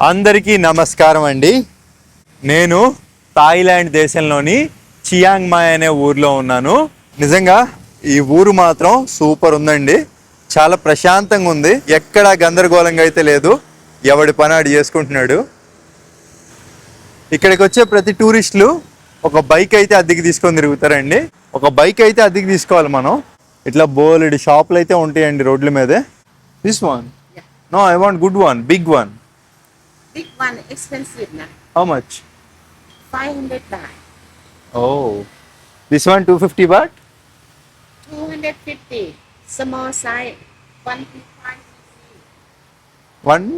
అందరికీ నమస్కారం అండి. నేను థాయిలాండ్ దేశంలోని చియాంగ్ మాయ్ అనే ఊర్లో ఉన్నాను. నిజంగా ఈ ఊరు మాత్రం సూపర్ ఉందండి. చాలా ప్రశాంతంగా ఉంది. ఎక్కడా గందరగోళంగా అయితే లేదు. ఎవడి పని ఆడు చేసుకుంటున్నాడు. ఇక్కడికి వచ్చే ప్రతి టూరిస్టులు ఒక బైక్ అయితే అద్దెకి తీసుకొని తిరుగుతారండి. ఒక బైక్ అయితే అద్దెకి తీసుకోవాలి మనం. ఇట్లా బోలెడు షాపులు అయితే ఉంటాయండి రోడ్ల మీదే. This one no I want good one, big one. Big one expensive na. How much? 500 baht. Oh, this one 250 baht? 250. Small size. 125 cc. One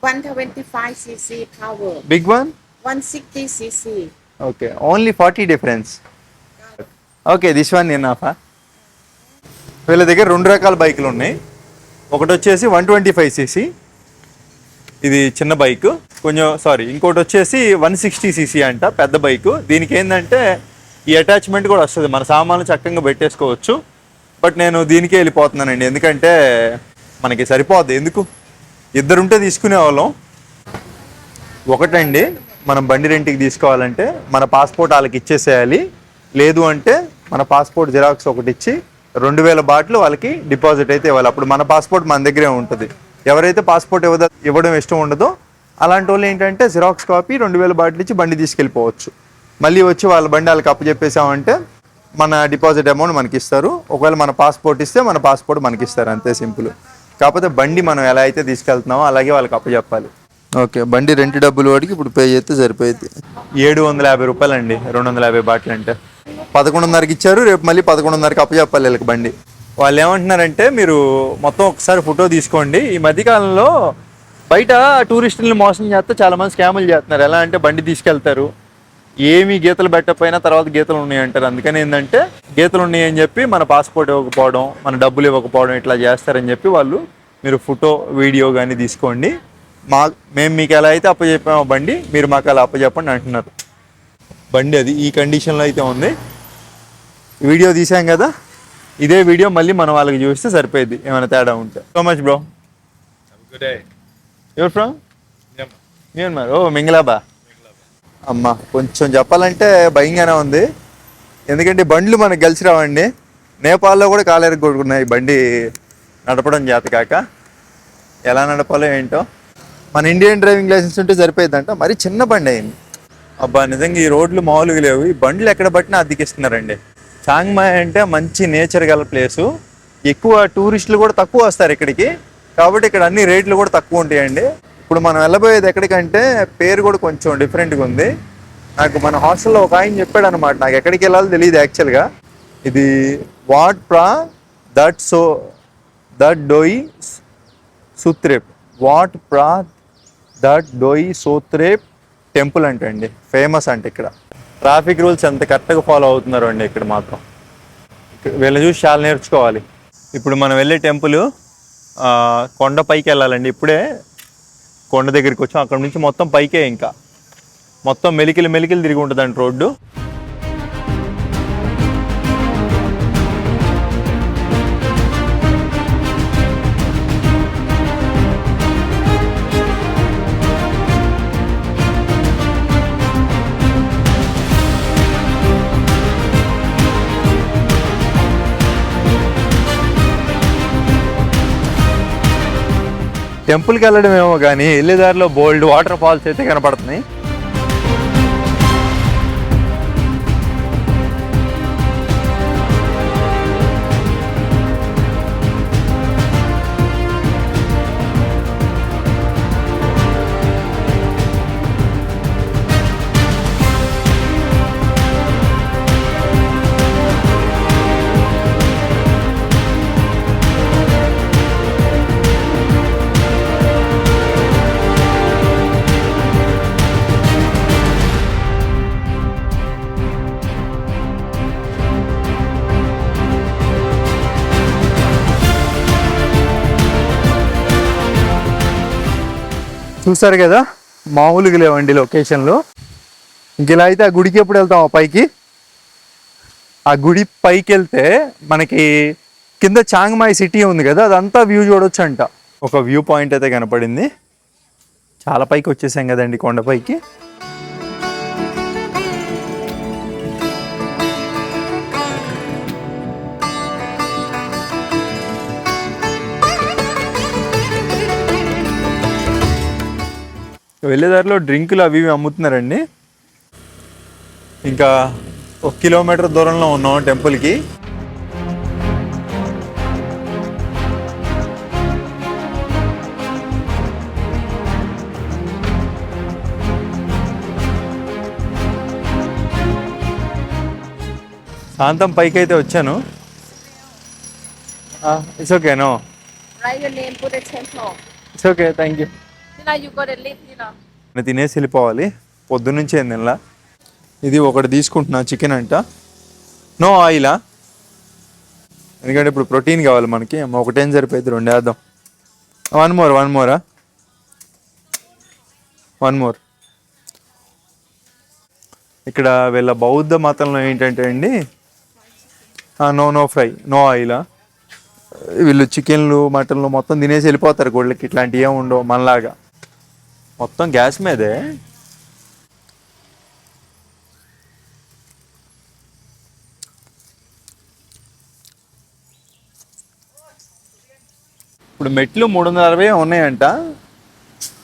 125 cc power. big one? 160 cc. Okay, only 40 difference. Okay, this one enough. వీళ్ళ దగ్గర రెండు రకాల బైకులు ఉన్నాయి. ఒకటి వచ్చేసి 125 cc, ఇది చిన్న బైక్. ఇంకోటి వచ్చేసి 160 cc అంట, పెద్ద బైక్. దీనికి ఏంటంటే ఈ అటాచ్మెంట్ కూడా వస్తుంది, మన సామాన్లు చక్కగా పెట్టేసుకోవచ్చు. బట్ నేను దీనికే వెళ్ళిపోతున్నానండి, ఎందుకంటే మనకి సరిపోద్ది. ఎందుకు ఇద్దరుంటే తీసుకునే వాళ్ళం. ఒకటండి, మనం బండి రెంట్కి తీసుకోవాలంటే మన పాస్పోర్ట్ వాళ్ళకి ఇచ్చేసేయాలి. లేదు అంటే మన పాస్పోర్ట్ జిరాక్స్ ఒకటి ఇచ్చి 2000 బాట్లు వాళ్ళకి డిపాజిట్ అయితే ఇవ్వాలి. అప్పుడు మన పాస్పోర్ట్ మన దగ్గరే ఉంటుంది. ఎవరైతే పాస్పోర్ట్ ఇవ్వడం ఇష్టం ఉండదో అలాంటి వాళ్ళు ఏంటంటే జిరాక్స్ కాపీ 2000 బాట్లు ఇచ్చి బండి తీసుకెళ్ళిపోవచ్చు. మళ్ళీ వచ్చి వాళ్ళ బండి వాళ్ళకి అప్పచెప్పేసామంటే మన డిపాజిట్ అమౌంట్ మనకి ఇస్తారు. ఒకవేళ మన పాస్పోర్ట్ ఇస్తే మన పాస్పోర్ట్ మనకి ఇస్తారు, అంతే సింపుల్. కాకపోతే బండి మనం ఎలా అయితే తీసుకెళ్తున్నామో అలాగే వాళ్ళకి అప్పచెప్పాలి. ఓకే, బండి రెంట్ డబ్బులు వాడికి ఇప్పుడు పే చేస్తే సరిపోయింది. 750 రూపాయలు అండి, 250 బాట్లు అంటే. 11:30కి ఇచ్చారు, రేపు మళ్ళీ 11:30కి అప్పచెప్పాలి వీళ్ళకి బండి. వాళ్ళు ఏమంటున్నారంటే మీరు మొత్తం ఒకసారి ఫోటో తీసుకోండి. ఈ మధ్యకాలంలో బయట టూరిస్టులను మోసం చేస్తే చాలామంది స్కాములు చేస్తున్నారు. ఎలా అంటే బండి తీసుకెళ్తారు, ఏమీ గీతలు పెట్టకపోయినా తర్వాత గీతలు ఉన్నాయంటారు. అందుకని ఏంటంటే గీతలు ఉన్నాయని చెప్పి మన పాస్పోర్ట్ ఇవ్వకపోవడం, మన డబ్బులు ఇవ్వకపోవడం ఇట్లా చేస్తారని చెప్పి వాళ్ళు మీరు ఫోటో వీడియో కానీ తీసుకోండి. మేము మీకు ఎలా అయితే అప్పచెప్పామో బండి, మీరు మాకు అలా అప్పచెప్పండి అంటున్నారు. బండి అది ఈ కండిషన్లో అయితే ఉంది. వీడియో తీసాం కదా, ఇదే వీడియో మళ్ళీ మనం వాళ్ళకి చూస్తే సరిపోయింది ఏమైనా తేడా ఉంటే. So much bro. ఎవరు ఫ్రమ్? మ్యాన్మార్. ఓ మింగలాబా. అమ్మ కొంచెం చెప్పాలంటే భయంగానే ఉంది, ఎందుకంటే బండ్లు మనకు కలిసి రావండి. నేపాల్లో కూడా కాలేరు కొడుకున్నాయి బండి నడపడం చేత కాక. ఎలా నడపాలో ఏంటో. మన ఇండియన్ డ్రైవింగ్ లైసెన్స్ ఉంటే సరిపోయిందంట, మరి చిన్న బండి అయింది. అబ్బా నిజంగా ఈ రోడ్లు మామూలుగా లేవు. ఈ బండ్లు ఎక్కడ పట్టినా అద్దెకిస్తున్నారండి. చాంగ్ మాయ్ అంటే మంచి నేచర్ గల ప్లేసు. ఎక్కువ టూరిస్టులు కూడా తక్కువ వస్తారు ఇక్కడికి, కాబట్టి ఇక్కడ అన్ని రేట్లు కూడా తక్కువ ఉంటాయండి. ఇప్పుడు మనం వెళ్ళబోయేది ఎక్కడికంటే పేరు కూడా కొంచెం డిఫరెంట్గా ఉంది. నాకు మన హాస్టల్లో ఒక ఆయన చెప్పాడు అనమాట, నాకు ఎక్కడికి వెళ్ళాలో తెలియదు యాక్చువల్గా. ఇది వాట్ ప్రా దట్ డోయి సూత్రేప్, వాట్ ప్రా దట్ డోయి సోత్రేప్ టెంపుల్ అంటండి. ఫేమస్ అంటే ఇక్కడ ట్రాఫిక్ రూల్స్ ఎంత కరెక్ట్గా ఫాలో అవుతున్నారు అండి ఇక్కడ మాత్రం. వీళ్ళని చూసి చాలా నేర్చుకోవాలి. ఇప్పుడు మనం వెళ్ళే టెంపుల్ కొండ పైకి వెళ్ళాలండి. ఇప్పుడే కొండ దగ్గరికి వచ్చాం, అక్కడ నుంచి మొత్తం పైకే, ఇంకా మొత్తం మెలికలు తిరిగి ఉంటుందండి రోడ్డు. టెంపుల్కి వెళ్ళడం ఏమో కానీ వెళ్ళేదారిలో బోల్డ్ వాటర్ ఫాల్స్ అయితే కనపడుతున్నాయి. చూసారు కదా, మామూలుగా లేవండి లొకేషన్లు. ఇంక ఇలా అయితే ఆ గుడికి ఎప్పుడు వెళ్తాం పైకి? ఆ గుడి పైకి వెళ్తే మనకి కింద చాంగ్ మాయ్ సిటీ ఉంది కదా, అదంతా వ్యూ చూడొచ్చు అంట. ఒక వ్యూ పాయింట్ అయితే కనపడింది, చాలా పైకి వచ్చేసాం కదండి కొండపైకి. వెళ్ళేదారిలో డ్రింకులు అవి ఇవి అమ్ముతున్నారండి. ఇంకా 1 కిలోమీటర్ దూరంలో ఉన్నాం టెంపుల్కి. శాంతం పైకి అయితే వచ్చాను. It's okay no Write your name, put a temple. It's okay thank you. Now you got to live, you know. తినేసి వెళ్ళిపోవాలి. పొద్దున్నుంచి ఏం తినలా. ఇది ఒకటి తీసుకుంటున్నా, చికెన్ అంట. నో ఆయిలా, ఎందుకంటే ఇప్పుడు ప్రోటీన్ కావాలి మనకి. ఒకటేం సరిపోయింది, 2 వేద్దాం. One more. ఇక్కడ వీళ్ళ బౌద్ధ మతంలో ఏంటంటే అండి, నో ఫ్రై, నో ఆయిలా. వీళ్ళు చికెన్లు మటన్లు మొత్తం తినేసి వెళ్ళిపోతారు గోళ్ళకి. ఇట్లాంటివి ఏమి ఉండవు మనలాగా, మొత్తం గ్యాస్ మీదే. ఇప్పుడు మెట్లు 360 ఉన్నాయంట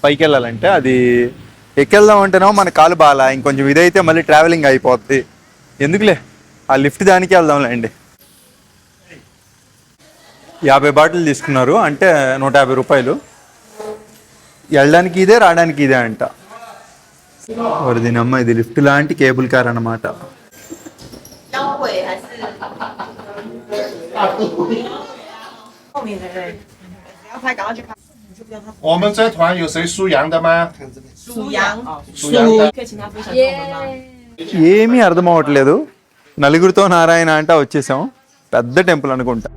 పైకి వెళ్ళాలంటే. అది ఎక్కెళ్దాం అంటేనేమో మన కాలు బాగా, ఇంకొంచెం ఇదైతే మళ్ళీ ట్రావెలింగ్ అయిపోద్ది. ఎందుకులే, ఆ లిఫ్ట్ దానికి వెళ్దాంలేండి. 50 బాటిల్ తీసుకున్నారు అంటే 150 రూపాయలు. వెళ్ళడానికి ఇదే, రావడానికి ఇదే అంట. దీనమ్మ, ఇది లిఫ్ట్ లాంటి కేబుల్ కార్ అన్నమాట. 我们这团有谁属羊的吗？属羊，属羊的。可以请他分享给我们吗？ ఏమీ అర్థం అవ్వట్లేదు. నలుగురితో నారాయణ అంటే వచ్చేసాం. పెద్ద టెంపుల్ అనుకుంటా.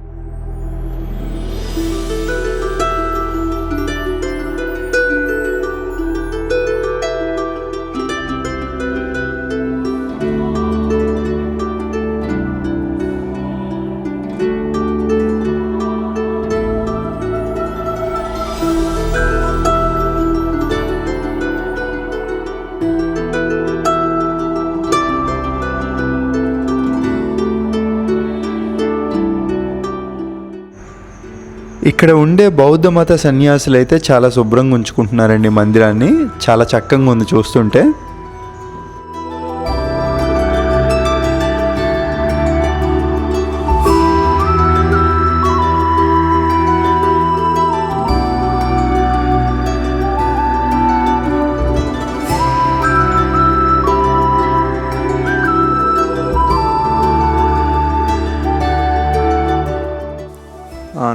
ఇక్కడ ఉండే బౌద్ధ మత సన్యాసులు అయితే చాలా శుభ్రంగా ఉంచుకుంటున్నారండి మందిరాన్ని. చాలా చక్కగా ఉంది చూస్తుంటే.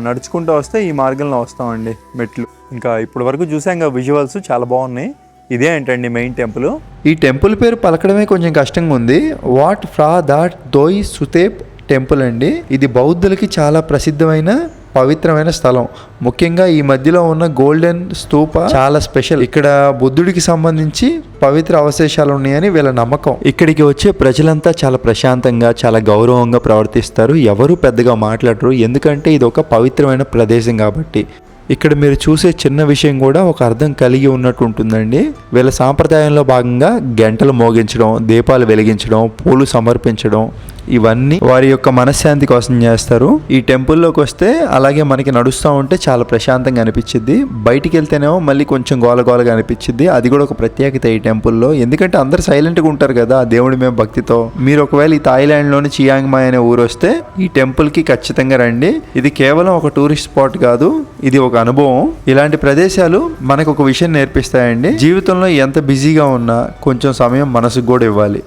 నడుచుకుంటూ వస్తే ఈ మార్గంలో వస్తామండి మెట్లు. ఇంకా ఇప్పటి వరకు చూసాం ఇంకా విజువల్స్ చాలా బాగున్నాయి. ఇదే ఏంటండి మెయిన్ టెంపుల్. ఈ టెంపుల్ పేరు పలకడమే కొంచెం కష్టంగా ఉంది. వాట్ ఫ్రా దాట్ దోయ్ సుతేప్ టెంపుల్ అండి. ఇది బౌద్ధులకి చాలా ప్రసిద్ధమైన పవిత్రమైన స్థలం. ముఖ్యంగా ఈ మధ్యలో ఉన్న గోల్డెన్ స్తూప చాలా స్పెషల్. ఇక్కడ బుద్ధుడికి సంబంధించి పవిత్ర అవశేషాలు ఉన్నాయని వీళ్ళ నమ్మకం. ఇక్కడికి వచ్చే ప్రజలంతా చాలా ప్రశాంతంగా, చాలా గౌరవంగా ప్రవర్తిస్తారు. ఎవరు పెద్దగా మాట్లాడరు, ఎందుకంటే ఇది ఒక పవిత్రమైన ప్రదేశం కాబట్టి. ఇక్కడ మీరు చూసే చిన్న విషయం కూడా ఒక అర్థం కలిగి ఉన్నట్టు ఉంటుందండి. వీళ్ళ సాంప్రదాయంలో భాగంగా గంటలు మోగించడం, దీపాలు వెలిగించడం, పూలు సమర్పించడం, ఇవన్నీ వారి యొక్క మనశ్శాంతి కోసం చేస్తారు. ఈ టెంపుల్లోకి వస్తే అలాగే మనకి నడుస్తూ ఉంటే చాలా ప్రశాంతంగా అనిపించింది. బయటికి వెళ్తేనేమో మళ్ళీ కొంచెం గోలగోలగా అనిపించింది. అది కూడా ఒక ప్రత్యేకత ఈ టెంపుల్లో. ఎందుకంటే అందరు సైలెంట్గా ఉంటారు కదా దేవుడి మీద భక్తితో. మీరు ఒకవేళ ఈ థాయిలాండ్లోని చియాంగ్ మాయ్ అనే ఊరు వస్తే ఈ టెంపుల్కి ఖచ్చితంగా రండి. ఇది కేవలం ఒక టూరిస్ట్ స్పాట్ కాదు, ఇది ఒక అనుభవం. ఇలాంటి ప్రదేశాలు మనకు ఒక విషయం నేర్పిస్తాయండి. జీవితంలో ఎంత బిజీగా ఉన్నా కొంచెం సమయం మనసుకు కూడా ఇవ్వాలి.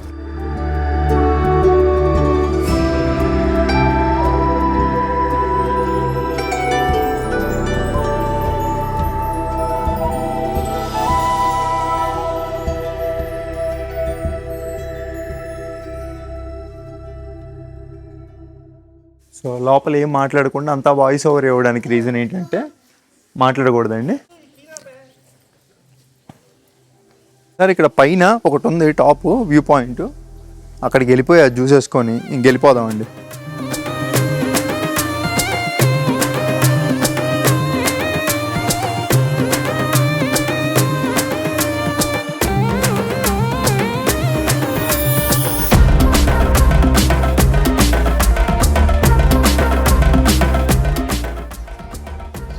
సో లోపల ఏం మాట్లాడకుండా అంతా వాయిస్ ఓవర్ ఇవ్వడానికి రీజన్ ఏంటంటే మాట్లాడకూడదండి. సార్ ఇక్కడ పైన ఒకటి ఉంది టాప్ వ్యూ పాయింట్, అక్కడికి వెళ్ళిపోయి అది చూసేసుకొని ఇంకెళ్ళిపోదామండి.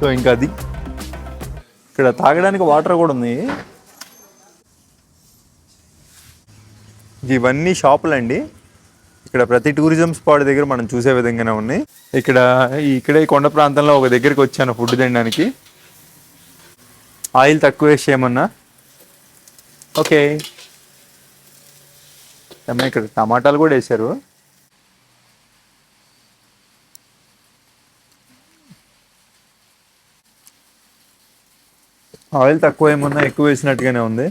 సో ఇంకా అది ఇక్కడ తాగడానికి వాటర్ కూడా ఉంది. ఇవన్నీ షాపులండి. ఇక్కడ ప్రతి టూరిజం స్పాట్ దగ్గర మనం చూసే విధంగానే ఉన్నాయి. ఇక్కడే కొండ ప్రాంతంలో ఒక దగ్గరికి వచ్చాను ఫుడ్ తినడానికి. ఆయిల్ తక్కువ వేసి చేయమన్నా. ఓకే, ఇక్కడ టమాటాలు కూడా వేశారు. ఆయిల్ తక్కువ ఏమన్నా ఎక్కువ వేసినట్టుగానే ఉంది.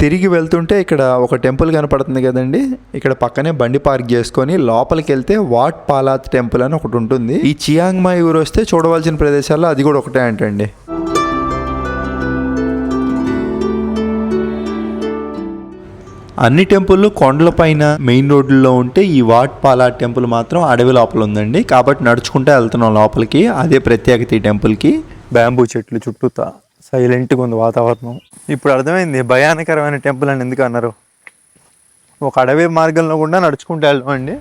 తిరిగి వెళ్తుంటే ఇక్కడ ఒక టెంపుల్ కనపడుతుంది కదండి. ఇక్కడ పక్కనే బండి పార్క్ చేసుకొని లోపలికి వెళ్తే వాట్ పాలాత్ టెంపుల్ అని ఒకటి ఉంటుంది. ఈ చియాంగ్ మాయ్ ఊరు వస్తే చూడవలసిన ప్రదేశాల్లో అది కూడా ఒకటే అంటండి. అన్ని టెంపుల్లు కొండల పైన మెయిన్ రోడ్లలో ఉంటే ఈ వాట్ పాలాత్ టెంపుల్ మాత్రం అడవి లోపల ఉందండి. కాబట్టి నడుచుకుంటే వెళ్తున్నాం లోపలికి. అదే ప్రత్యేకత ఈ టెంపుల్కి. బ్యాంబూ చెట్లు చుట్టూతా సైలెంట్గా ఉంది వాతావరణం. ఇప్పుడు అర్థమైంది భయానకరమైన టెంపుల్ అని ఎందుకు అన్నారు. ఒక అడవి మార్గంలో కూడా నడుచుకుంటూ వెళ్ళమండి.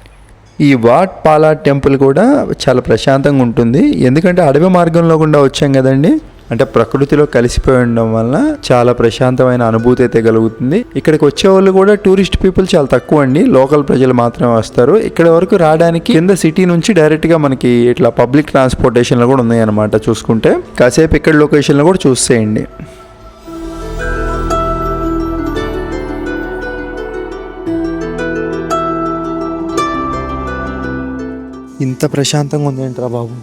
ఈ వాట్ పాలాత్ టెంపుల్ కూడా చాలా ప్రశాంతంగా ఉంటుంది. ఎందుకంటే అడవి మార్గంలో కూడా వచ్చాం కదండి. అంటే ప్రకృతిలో కలిసిపోయి ఉండడం వల్ల చాలా ప్రశాంతమైన అనుభూతి అయితే కలుగుతుంది. ఇక్కడికి వచ్చే వాళ్ళు కూడా టూరిస్ట్ పీపుల్ చాలా తక్కువ అండి. లోకల్ ప్రజలు మాత్రమే వస్తారు. ఇక్కడ వరకు రావడానికి కింద సిటీ నుంచి డైరెక్ట్గా మనకి ఇట్లా పబ్లిక్ ట్రాన్స్పోర్టేషన్లు కూడా ఉన్నాయి అన్నమాట. చూసుకుంటే కాసేపు ఇక్కడ లొకేషన్లో కూడా చూసేయండి. ఇంత ప్రశాంతంగా ఉంది ఏంట్రా బాబు.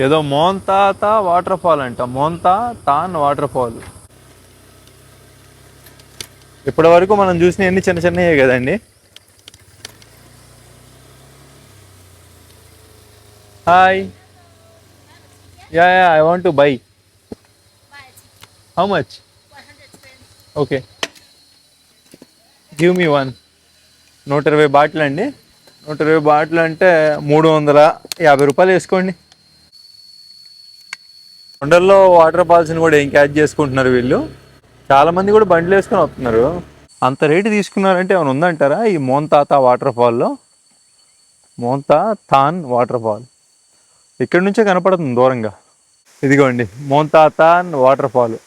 ఏదో మోంతా వాటర్ ఫాల్ అంట. మోంతా తాన్ వాటర్ ఫాల్. ఇప్పటి వరకు మనం చూసిన ఎన్ని చిన్న చిన్నయే కదండి. Hi, yeah I want to buy. How much? Okay, give me 1. 120 bottle అండి. 120 బాటిల్ అంటే 350 రూపాయలు వేసుకోండి. కొండల్లో వాటర్ ఫాల్స్ని కూడా ఏం క్యాచ్ చేసుకుంటున్నారు వీళ్ళు. చాలామంది కూడా బండ్లు వేసుకొని వస్తున్నారు. అంత రేటు తీసుకున్నారంటే ఏమైనా ఉందంటారా ఈ మోంతా వాటర్ ఫాల్లో? మోంతా తాన్ వాటర్ ఫాల్ ఇక్కడి నుంచే కనపడుతుంది దూరంగా. ఇదిగోండి మోంతా తాన్ వాటర్ ఫాల్.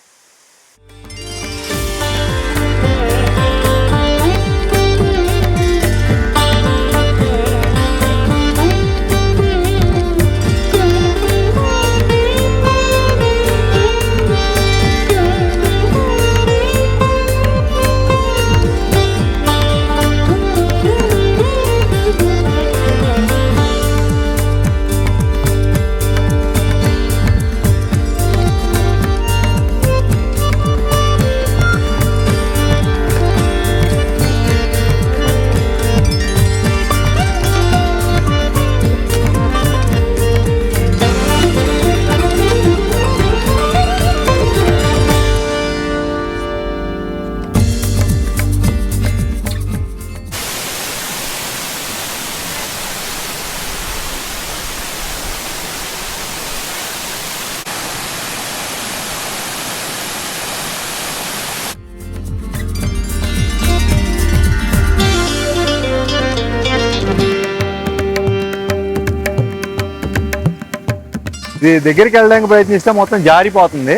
ఇది దగ్గరికి వెళ్ళడానికి ప్రయత్నిస్తే మొత్తం జారిపోతుంది.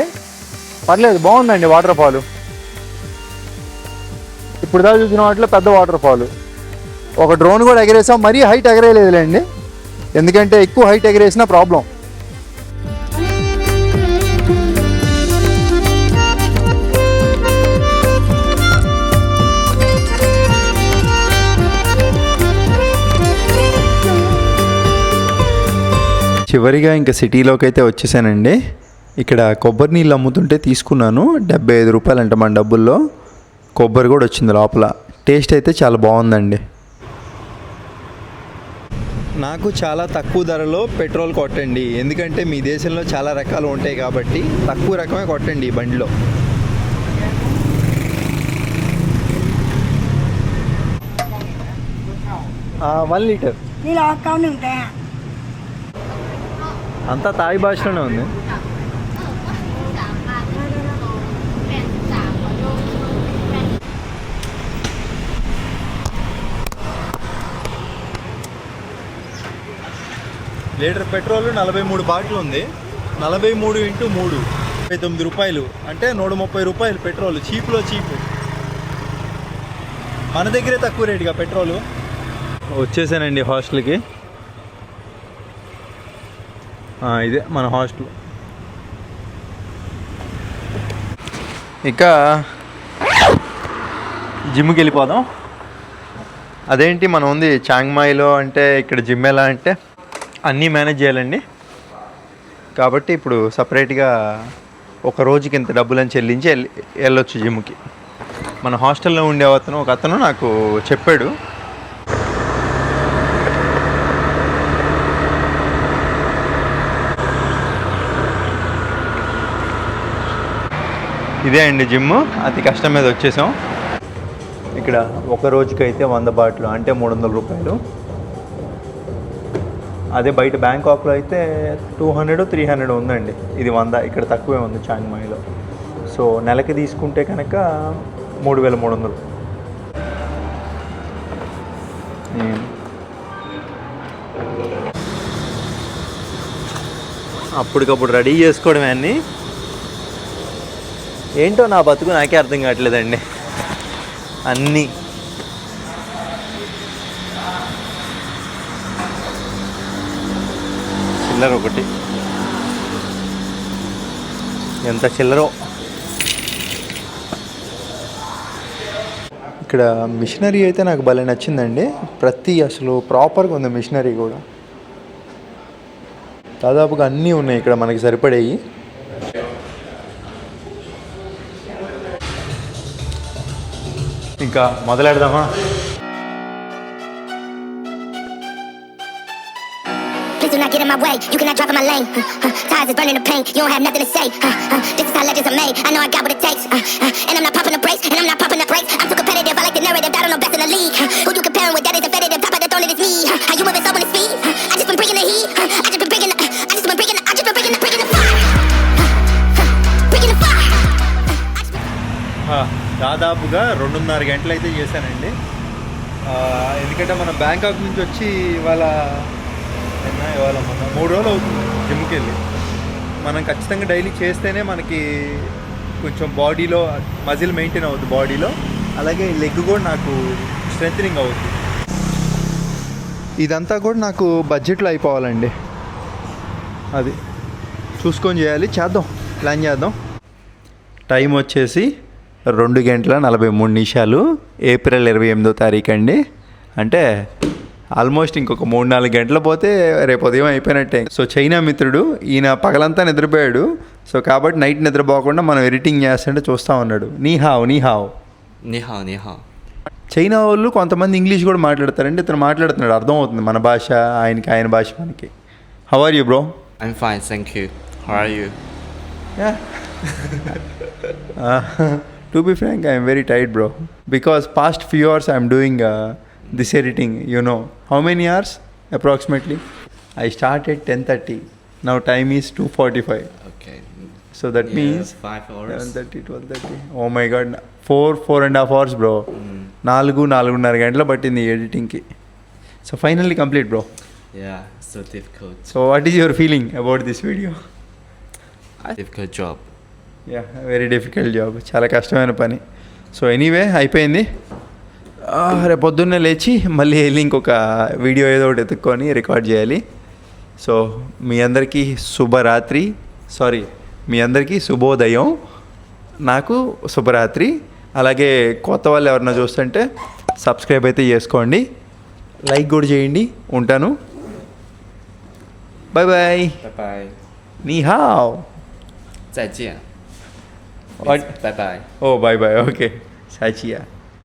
పర్లేదు, బాగుందండి వాటర్ ఫాల్. ఇప్పుడు దాకా చూసిన వాటిలో పెద్ద వాటర్ ఫాల్. ఒక డ్రోన్ కూడా ఎగరేసాం. మరీ హైట్ ఎగరేయలేదులేండి, ఎందుకంటే ఎక్కువ హైట్ ఎగరేసినా ప్రాబ్లం. చివరిగా ఇంకా సిటీలోకి అయితే వచ్చేసానండి. ఇక్కడ కొబ్బరి నీళ్ళు అమ్ముతుంటే తీసుకున్నాను. 75 రూపాయలు అంట మన డబ్బుల్లో. కొబ్బరి కూడా వచ్చింది లోపల. టేస్ట్ అయితే చాలా బాగుందండి. నాకు చాలా తక్కువ ధరలో పెట్రోల్ కొట్టండి, ఎందుకంటే మీ దేశంలో చాలా రకాలు ఉంటాయి కాబట్టి తక్కువ రకమే కొట్టండి ఈ బండిలో. 1 లీటర్. นี่เรา91แต่ అంతా తాయి భాషలోనే ఉంది. లీటర్ పెట్రోల్ 43 బాటిల్ ఉంది. 43 × 3 29 రూపాయలు, అంటే 130 రూపాయలు పెట్రోల్. చీప్లో చీప్. మన దగ్గరే తక్కువ రేటుగా పెట్రోలు. వచ్చేసానండి హాస్టల్కి. ఇదే మన హాస్టల్. ఇక జిమ్కి వెళ్ళిపోదాం. అదేంటి మనం ఉంది చాంగ్మాయిలో, అంటే ఇక్కడ జిమ్ ఎలా అంటే అన్నీ మేనేజ్ చేయాలండి. కాబట్టి ఇప్పుడు సపరేట్గా ఒక రోజుకి ఇంత డబ్బులని చెల్లించి వెళ్ళొచ్చు జిమ్కి. మన హాస్టల్లో ఉండే ఒక అతను నాకు చెప్పాడు. ఇదే అండి జిమ్. అతి కష్టం మీద వచ్చేసాం. ఇక్కడ ఒక రోజుకైతే 100 బాట్లు, అంటే 300 రూపాయలు. అదే బయట బ్యాంకాక్లో అయితే 200-300 ఉందండి. ఇది 100 ఇక్కడ తక్కువే ఉంది చాంగ్మాయిలో. సో నెలకి తీసుకుంటే కనుక 3300. అప్పటికప్పుడు రెడీ చేసుకోవడమే అన్నీ. ఏంటో నా బతుకు నాకే అర్థం కావట్లేదండి. అన్నీ చిల్లర ఒకటి, ఎంత చిల్లరో. ఇక్కడ మిషనరీ అయితే నాకు భలే నచ్చిందండి. అసలు ప్రాపర్గా ఉంది మిషనరీ కూడా. దాదాపుగా అన్నీ ఉన్నాయి ఇక్కడ మనకి సరిపడేవి. ఇంకా మొదలెడదామా? Do not get in my way, you cannot drive in my lane. Tires is burning the pain, you don't have nothing to say. This is how legends are made, I know I got what it takes. And I'm not popping the brakes, and I'm not popping the brakes. I'm too competitive, I like the narrative, I don't know best in the league. Who you comparing with, that is definitive, top of the throne, it is me. How you moving so on the speed? I just been bringing the heat, I just been bringing the fire. Bringing the fire. దాదాపుగా 2.5 గంటలు అయితే చేశానండి. ఎందుకంటే మనం Bangkok నుంచి వచ్చి ఇవాళ మన 3 రోజులు అవుతుంది జిమ్కి వెళ్ళి. మనం ఖచ్చితంగా డైలీ చేస్తేనే మనకి కొంచెం బాడీలో మజిల్ మెయింటైన్ అవుతుంది బాడీలో. అలాగే లెగ్ కూడా నాకు స్ట్రెంథనింగ్ అవుతుంది. ఇదంతా కూడా నాకు బడ్జెట్లో అయిపోవాలండి. అది చూసుకొని చేయాలి. ప్లాన్ చేద్దాం. టైం వచ్చేసి 2:43 ఏప్రిల్ 28వ తారీఖు అండి. అంటే ఆల్మోస్ట్ ఇంకొక 3-4 గంటలు పోతే రేపు ఉదయం అయిపోయినట్టే. సో చైనా మిత్రుడు ఈయన పగలంతా నిద్రపోయాడు. సో కాబట్టి నైట్ నిద్రపోకుండా మనం ఎడిటింగ్ చేస్తుంటే చూస్తూ ఉన్నాడు. నీహావ్. చైనా వాళ్ళు కొంతమంది ఇంగ్లీష్ కూడా మాట్లాడతారండి. ఇతను మాట్లాడుతున్నాడు, అర్థం అవుతుంది మన భాష ఆయనకి, ఆయన భాష మనకి. How are you bro? I'm fine, thank you. How are you? Yeah. To be frank, I am very tired, bro. Because past few hours I am doing this editing, you know. How many hours approximately? I started 10:30. Now time is 2:45. Okay. So that means 5 hours. 11:30, 12:30. Oh my god. 4.5 hours, bro. 4.5 గంటలు పట్టింది ఎడిటింగ్కి. So finally complete, bro. Yeah, so difficult. So what is your feeling about this video? Difficult job. Yeah, very difficult job. చాలా కష్టమైన పని. So anyway అయిపోయింది. రేపు పొద్దున్నే లేచి మళ్ళీ వెళ్ళి ఇంకొక వీడియో ఏదో ఒకటి ఎత్తుక్కొని రికార్డ్ చేయాలి. సో మీ అందరికీ మీ అందరికీ శుభోదయం, నాకు శుభరాత్రి. అలాగే కొత్త వాళ్ళు ఎవరన్నా చూస్తుంటే సబ్స్క్రైబ్ అయితే చేసుకోండి, లైక్ కూడా చేయండి. ఉంటాను. Bye bye. Bye. నీహావ్. 再见. What? Bye bye. Oh, bye bye. Okay. 再见。